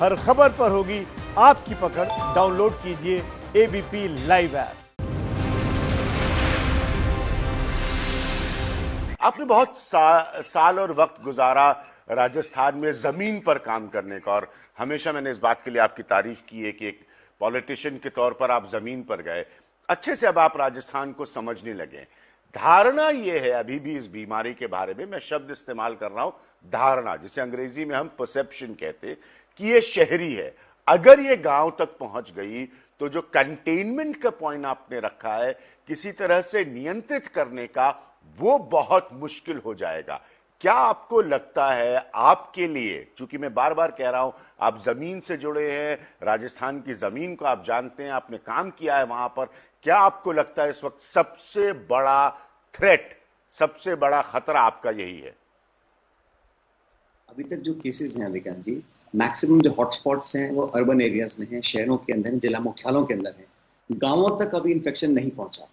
हर खबर पर होगी आपकी पकड़। डाउनलोड कीजिए एबीपी लाइव ऐप। आपने बहुत साल और वक्त गुजारा राजस्थान में जमीन पर काम करने का, और हमेशा मैंने इस बात के लिए आपकी तारीफ की है कि एक पॉलिटिशियन के तौर पर आप जमीन पर गए अच्छे से। अब आप राजस्थान को समझने लगे। धारणा यह है अभी भी इस बीमारी के बारे में, मैं शब्द इस्तेमाल कर रहा हूं धारणा, जिसे अंग्रेजी में हम परसेप्शन कहते, कि ये शहरी है। अगर ये गांव तक पहुंच गई तो जो कंटेनमेंट का पॉइंट आपने रखा है किसी तरह से नियंत्रित करने का, वो बहुत मुश्किल हो जाएगा। क्या आपको लगता है आपके लिए, चूंकि मैं बार बार कह रहा हूं आप जमीन से जुड़े हैं, राजस्थान की जमीन को आप जानते हैं, आपने काम किया है वहां पर, क्या आपको लगता है इस वक्त सबसे बड़ा थ्रेट, सबसे बड़ा खतरा आपका यही है? अभी तक जो केसेस हैं विकास जी, मैक्सिमम जो हॉटस्पॉट्स हैं वो अर्बन एरियाज में हैं, शहरों के अंदर, जिला मुख्यालयों के अंदर हैं। गांवों तक अभी इन्फेक्शन नहीं पहुंचा।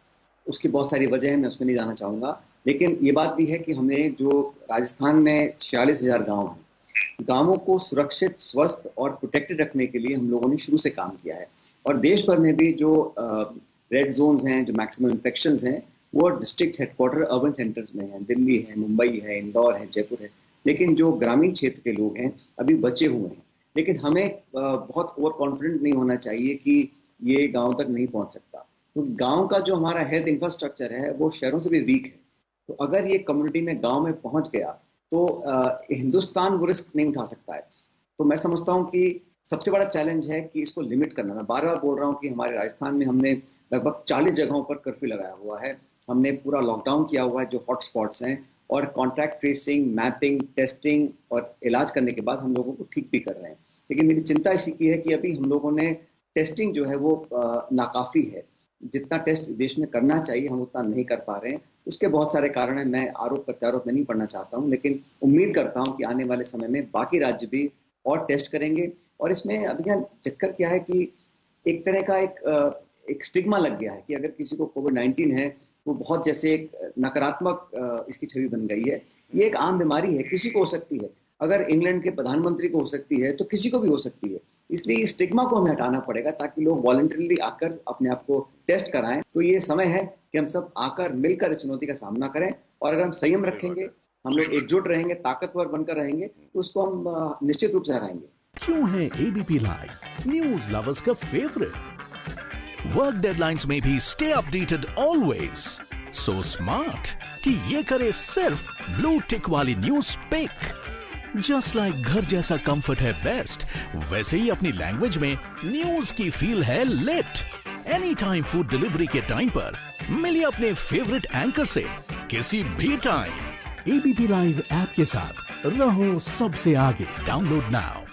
उसकी बहुत सारी वजह है, मैं उसमें नहीं जाना चाहूंगा। लेकिन ये बात भी है कि हमने जो राजस्थान में 46,000 गांव हैं, गांवों को सुरक्षित, स्वस्थ और प्रोटेक्टेड रखने के लिए हम लोगों ने शुरू से काम किया है। और देश भर में भी जो रेड जोन्स हैं, जो मैक्सिमम इन्फेक्शंस हैं, वो डिस्ट्रिक्ट हेडक्वार्टर अर्बन सेंटर्स में हैं। दिल्ली है, मुंबई है, इंदौर है, जयपुर है। लेकिन जो ग्रामीण क्षेत्र के लोग हैं अभी बचे हुए हैं। लेकिन हमें बहुत ओवर कॉन्फिडेंट नहीं होना चाहिए कि ये गांव तक नहीं पहुंच सकता। तो गांव का जो हमारा हेल्थ इंफ्रास्ट्रक्चर है वो शहरों से भी वीक है। तो अगर ये कम्युनिटी में, गांव में पहुंच गया तो हिंदुस्तान वो रिस्क नहीं उठा सकता है। तो मैं समझता हूं कि सबसे बड़ा चैलेंज है कि इसको लिमिट करना। मैं बार बार बोल रहा हूं कि हमारे राजस्थान में हमने लगभग 40 जगहों पर कर्फ्यू लगाया हुआ है। हमने पूरा लॉकडाउन किया हुआ है जो हॉटस्पॉट्स हैं, और कॉन्टैक्ट ट्रेसिंग, मैपिंग, टेस्टिंग और इलाज करने के बाद हम लोगों को ठीक भी कर रहे हैं। लेकिन मेरी चिंता इसी की है कि अभी हम लोगों ने टेस्टिंग जो है वो नाकाफी है। जितना टेस्ट देश में करना चाहिए हम उतना नहीं कर पा रहे हैं। उसके बहुत सारे कारण हैं, मैं आरोप प्रत्यारोप में नहीं पढ़ना चाहता हूं, लेकिन उम्मीद करता हूं कि आने वाले समय में बाकी राज्य भी और टेस्ट करेंगे। और इसमें अभी चक्कर क्या है कि एक तरह का एक स्टिग्मा लग गया है कि अगर किसी को कोविड-19 है वो बहुत जैसे एक नकारात्मक इसकी छवि बन गई है। ये एक आम बीमारी है, किसी को हो सकती है। अगर इंग्लैंड के प्रधानमंत्री को हो सकती है तो किसी को भी हो सकती है। इसलिए इस स्टिग्मा को हमें हटाना पड़ेगा ताकि लोग वॉलंटरीली आकर अपने आप को टेस्ट कराएं। तो ये समय है कि हम सब आकर मिलकर इस चुनौती का सामना करें, और अगर हम संयम रखेंगे, हम लोग एकजुट रहेंगे, ताकतवर बनकर रहेंगे, तो उसको हम निश्चित रूप से हराएंगे। क्यों है एबीपी लाइव न्यूज लवर्स का फेवरेट? वर्क डेडलाइंस में भी stay updated always. So smart कि ये करे सिर्फ ब्लू टिक वाली न्यूज पिक। जस्ट लाइक घर जैसा कंफर्ट है बेस्ट, वैसे ही अपनी लैंग्वेज में न्यूज की फील है lit. Any time food delivery के टाइम पर मिलिए अपने फेवरेट एंकर से किसी भी टाइम। एबीपी लाइव ऐप के साथ रहो सबसे आगे। Download now.